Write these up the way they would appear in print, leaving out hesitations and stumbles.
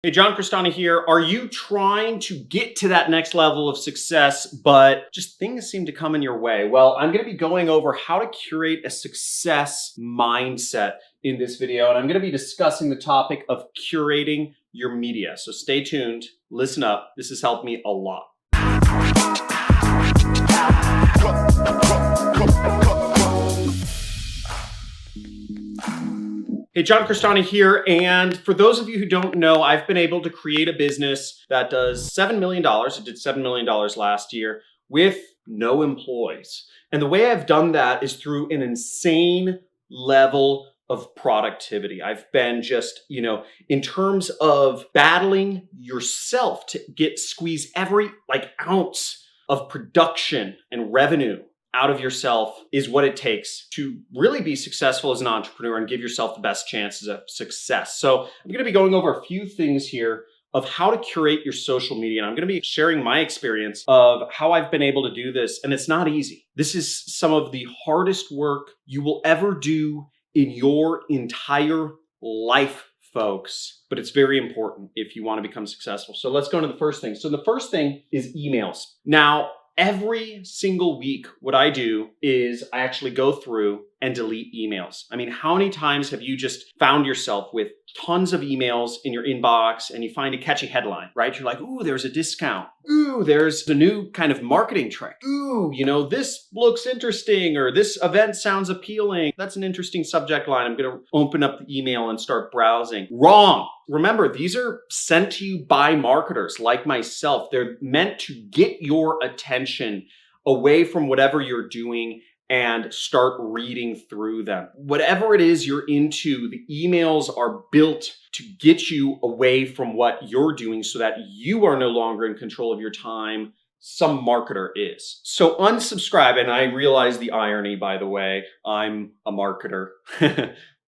Hey, John Cristani here. Are you trying to get to that next level of success, but just things seem to come in your way? Well, I'm going to be going over how to curate a success mindset in this video, and I'm going to be discussing the topic of curating your media. So stay tuned, listen up. This has helped me a lot. Hey, John Cristani here, and for those of you who don't know, I've been able to create a business that does $7 million. It did $7 million last year with no employees. And the way I've done that is through an insane level of productivity. I've been just, in terms of battling yourself to squeeze every ounce of production and revenue out of yourself is what it takes to really be successful as an entrepreneur and give yourself the best chances of success. So I'm going to be going over a few things here of how to curate your social media. And I'm going to be sharing my experience of how I've been able to do this. And it's not easy. This is some of the hardest work you will ever do in your entire life, folks. But it's very important if you want to become successful. So let's go into the first thing. So the first thing is emails. Now, every single week, what I do is I actually go through and delete emails. I mean, how many times have you just found yourself with tons of emails in your inbox and you find a catchy headline, right? You're like, ooh, there's a discount. Ooh, there's the new kind of marketing trick. Ooh, this looks interesting, or this event sounds appealing. That's an interesting subject line. I'm going to open up the email and start browsing. Wrong. Remember, these are sent to you by marketers like myself. They're meant to get your attention away from whatever you're doing and start reading through them. Whatever it is you're into, the emails are built to get you away from what you're doing so that you are no longer in control of your time. Some marketer is. So unsubscribe, and I realize the irony, by the way, I'm a marketer.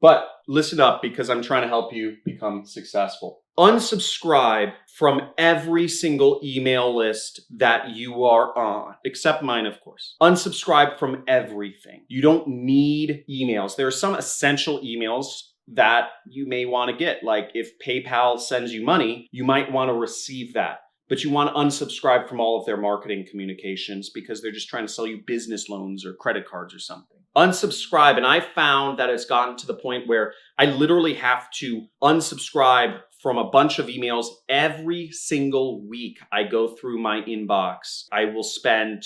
But listen up, because I'm trying to help you become successful. Unsubscribe from every single email list that you are on, except mine, of course. Unsubscribe from everything. You don't need emails. There are some essential emails that you may want to get. Like if PayPal sends you money, you might want to receive that. But you want to unsubscribe from all of their marketing communications because they're just trying to sell you business loans or credit cards or something. Unsubscribe. And I found that it's gotten to the point where I literally have to unsubscribe from a bunch of emails every single week. I go through my inbox. I will spend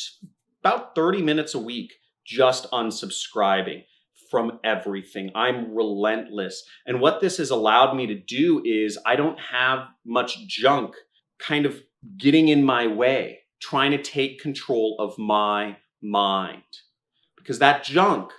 about 30 minutes a week just unsubscribing from everything. I'm relentless. And what this has allowed me to do is I don't have much junk kind of getting in my way, trying to take control of my mind. Because that junk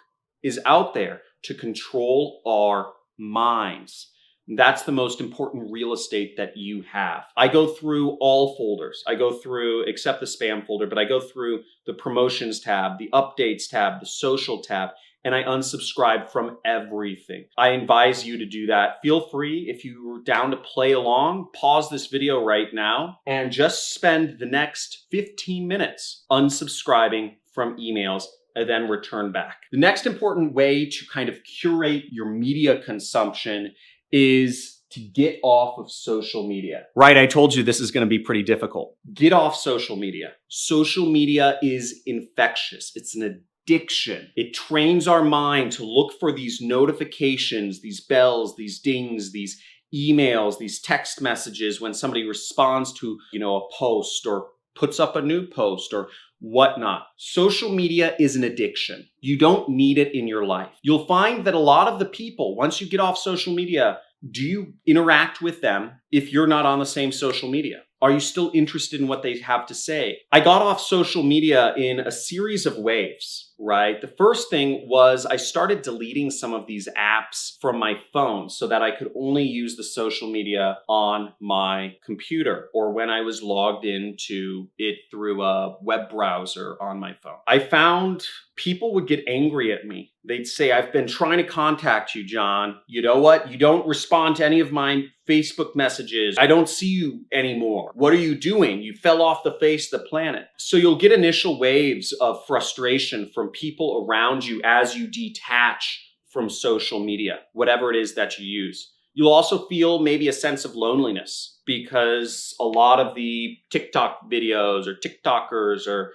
is out there to control our minds. That's the most important real estate that you have. I go through all folders. I go through, except the spam folder, but I go through the promotions tab, the updates tab, the social tab, and I unsubscribe from everything. I advise you to do that. Feel free, if you're down to play along, pause this video right now and just spend the next 15 minutes unsubscribing from emails and then return back. The next important way to kind of curate your media consumption is to get off of social media. Right, I told you this is going to be pretty difficult. Get off social media. Social media is infectious. It's an addiction. It trains our mind to look for these notifications, these bells, these dings, these emails, these text messages when somebody responds to, a post or puts up a new post or whatnot. Social media is an addiction. You don't need it in your life. You'll find that a lot of the people, once you get off social media, do you interact with them if you're not on the same social media? Are you still interested in what they have to say? I got off social media in a series of waves, right? The first thing was I started deleting some of these apps from my phone so that I could only use the social media on my computer or when I was logged into it through a web browser on my phone. I found people would get angry at me. They'd say, I've been trying to contact you, John. You know what? You don't respond to any of my Facebook messages. I don't see you anymore. What are you doing? You fell off the face of the planet. So you'll get initial waves of frustration from people around you as you detach from social media, whatever it is that you use. You'll also feel maybe a sense of loneliness because a lot of the TikTok videos or TikTokers or,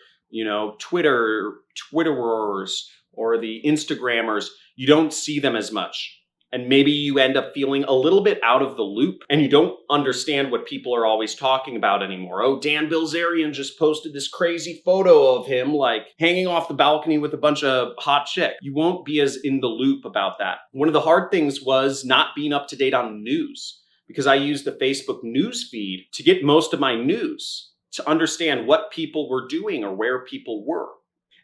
Twitterers or the Instagrammers, you don't see them as much. And maybe you end up feeling a little bit out of the loop and you don't understand what people are always talking about anymore. Oh, Dan Bilzerian just posted this crazy photo of him like hanging off the balcony with a bunch of hot chicks. You won't be as in the loop about that. One of the hard things was not being up to date on the news because I used the Facebook news feed to get most of my news, to understand what people were doing or where people were.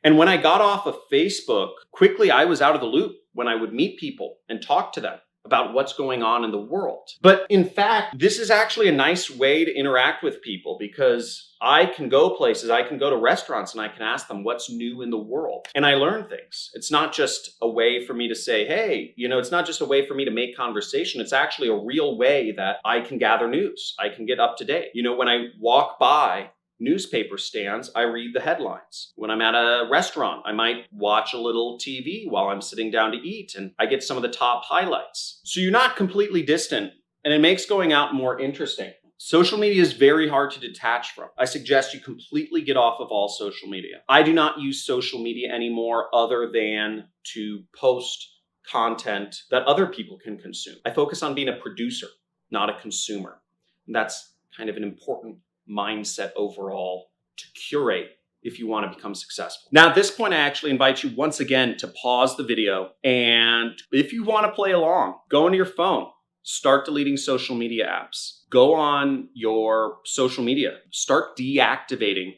And when I got off of Facebook, quickly I was out of the loop when I would meet people and talk to them about what's going on in the world. But in fact, this is actually a nice way to interact with people because I can go places, I can go to restaurants and I can ask them what's new in the world. And I learn things. It's not just a way for me to say, hey, it's not just a way for me to make conversation. It's actually a real way that I can gather news. I can get up to date. When I walk by newspaper stands, I read the headlines. When I'm at a restaurant, I might watch a little TV while I'm sitting down to eat, and I get some of the top highlights. So you're not completely distant, and it makes going out more interesting. Social media is very hard to detach from. I suggest you completely get off of all social media. I do not use social media anymore other than to post content that other people can consume. I focus on being a producer, not a consumer. And that's kind of an important mindset overall to curate if you want to become successful. Now, at this point, I actually invite you once again to pause the video. And if you want to play along, go into your phone, start deleting social media apps, go on your social media, start deactivating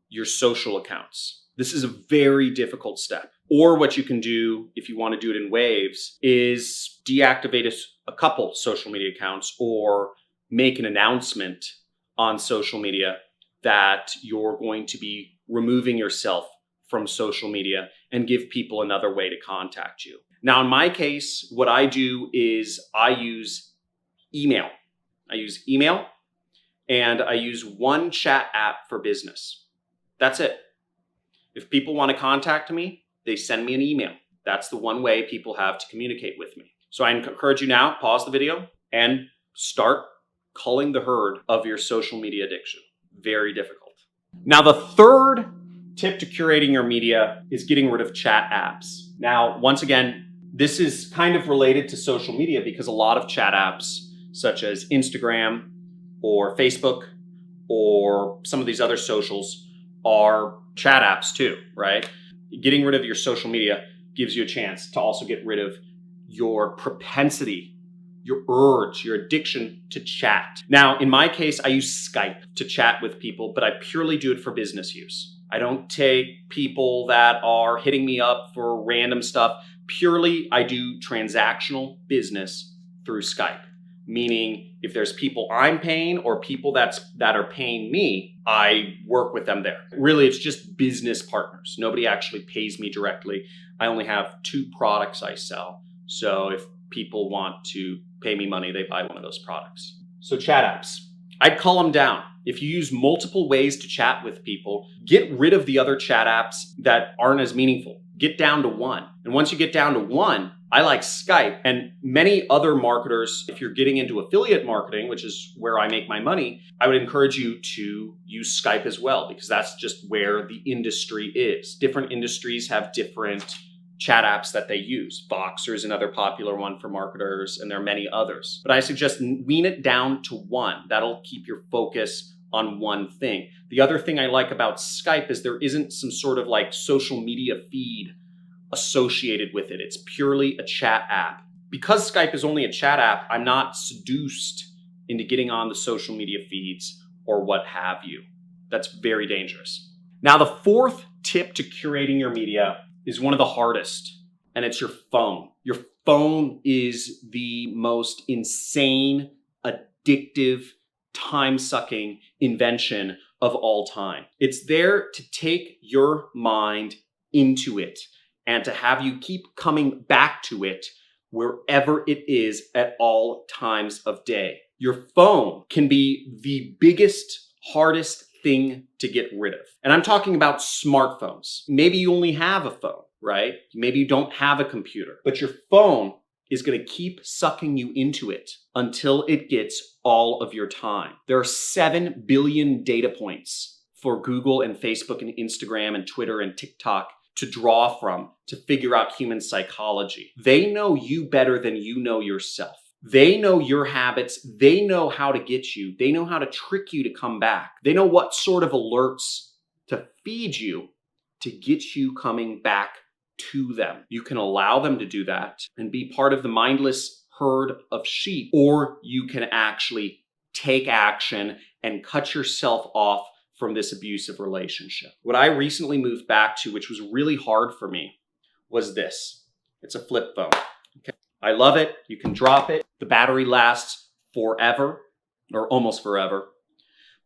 your social accounts. This is a very difficult step. Or what you can do if you want to do it in waves is deactivate a couple social media accounts or make an announcement on social media that you're going to be removing yourself from social media and give people another way to contact you. Now, in my case, what I do is I use email. I use email and I use one chat app for business. That's it. If people want to contact me, they send me an email. That's the one way people have to communicate with me. So I encourage you now, pause the video and start culling the herd of your social media addiction. Very difficult. Now, the third tip to curating your media is getting rid of chat apps. Now, once again, this is kind of related to social media because a lot of chat apps, such as Instagram or Facebook or some of these other socials, are chat apps too, right? Getting rid of your social media gives you a chance to also get rid of your propensity, your urge, your addiction to chat. Now, in my case, I use Skype to chat with people, but I purely do it for business use. I don't take people that are hitting me up for random stuff. Purely, I do transactional business through Skype. Meaning, if there's people I'm paying or people that are paying me, I work with them there. Really, it's just business partners. Nobody actually pays me directly. I only have 2 products I sell. So if people want to pay me money, they buy one of those products. So chat apps, I'd cull them down. If you use multiple ways to chat with people, get rid of the other chat apps that aren't as meaningful. Get down to one. And once you get down to one, I like Skype and many other marketers. If you're getting into affiliate marketing, which is where I make my money, I would encourage you to use Skype as well, because that's just where the industry is. Different industries have different chat apps that they use. Voxer is another popular one for marketers, and there are many others. But I suggest wean it down to one. That'll keep your focus on one thing. The other thing I like about Skype is there isn't some sort of like social media feed associated with it. It's purely a chat app. Because Skype is only a chat app, I'm not seduced into getting on the social media feeds or what have you. That's very dangerous. Now, the fourth tip to curating your media is one of the hardest, and it's your phone. Your phone is the most insane, addictive, time-sucking invention of all time. It's there to take your mind into it and to have you keep coming back to it wherever it is at all times of day. Your phone can be the biggest, hardest thing to get rid of. And I'm talking about smartphones. Maybe you only have a phone, right? Maybe you don't have a computer, but your phone is going to keep sucking you into it until it gets all of your time. There are 7 billion data points for Google and Facebook and Instagram and Twitter and TikTok to draw from to figure out human psychology. They know you better than you know yourself. They know your habits. They know how to get you. They know how to trick you to come back. They know what sort of alerts to feed you to get you coming back to them. You can allow them to do that and be part of the mindless herd of sheep, or you can actually take action and cut yourself off from this abusive relationship. What I recently moved back to, which was really hard for me, was this. It's a flip phone. Okay. I love it. You can drop it. The battery lasts forever, or almost forever.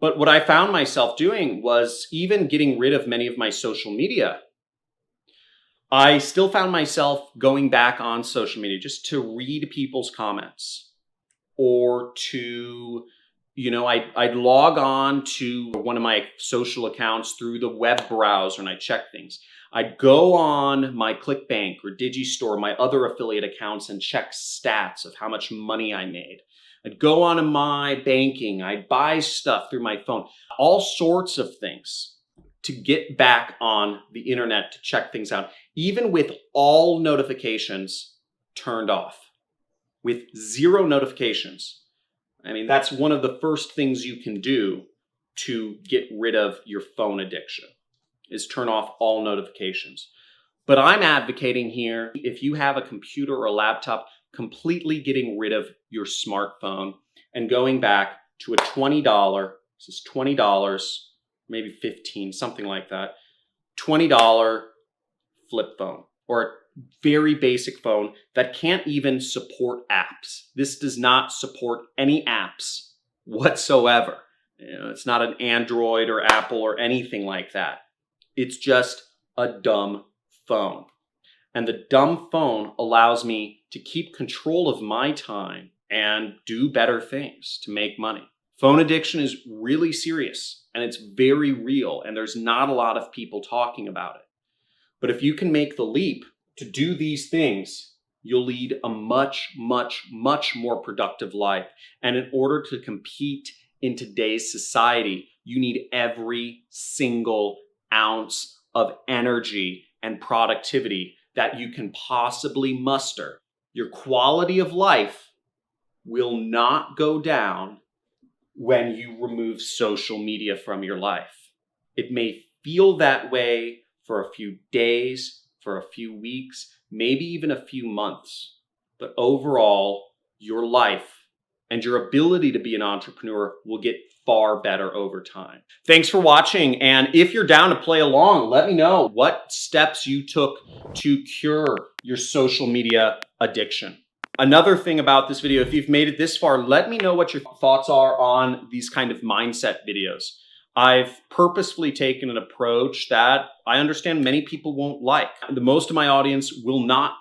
But what I found myself doing was even getting rid of many of my social media. I still found myself going back on social media just to read people's comments or to, I'd log on to one of my social accounts through the web browser and I check things. I'd go on my ClickBank or Digistore, my other affiliate accounts, and check stats of how much money I made. I'd go on to my banking. I'd buy stuff through my phone, all sorts of things to get back on the internet to check things out, even with all notifications turned off, with 0 notifications. I mean, that's one of the first things you can do to get rid of your phone addiction, is turn off all notifications. But I'm advocating here, if you have a computer or a laptop, completely getting rid of your smartphone and going back to a $20, this is $20, maybe 15, something like that, $20 flip phone, or a very basic phone that can't even support apps. This does not support any apps whatsoever. It's not an Android or Apple or anything like that. It's just a dumb phone. And the dumb phone allows me to keep control of my time and do better things to make money. Phone addiction is really serious and it's very real, and there's not a lot of people talking about it. But if you can make the leap to do these things, you'll lead a much, much, much more productive life. And in order to compete in today's society, you need every single ounce of energy and productivity that you can possibly muster. Your quality of life will not go down when you remove social media from your life. It may feel that way for a few days, for a few weeks, maybe even a few months. But overall, your life and your ability to be an entrepreneur will get far better over time. Thanks for watching. And if you're down to play along, let me know what steps you took to cure your social media addiction. Another thing about this video, if you've made it this far, let me know what your thoughts are on these kind of mindset videos. I've purposefully taken an approach that I understand many people won't like. Most of my audience will not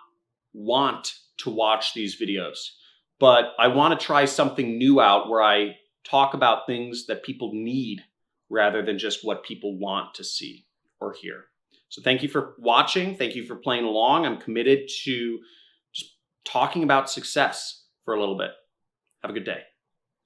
want to watch these videos, but I want to try something new out where I talk about things that people need rather than just what people want to see or hear. So thank you for watching. Thank you for playing along. I'm committed to just talking about success for a little bit. Have a good day.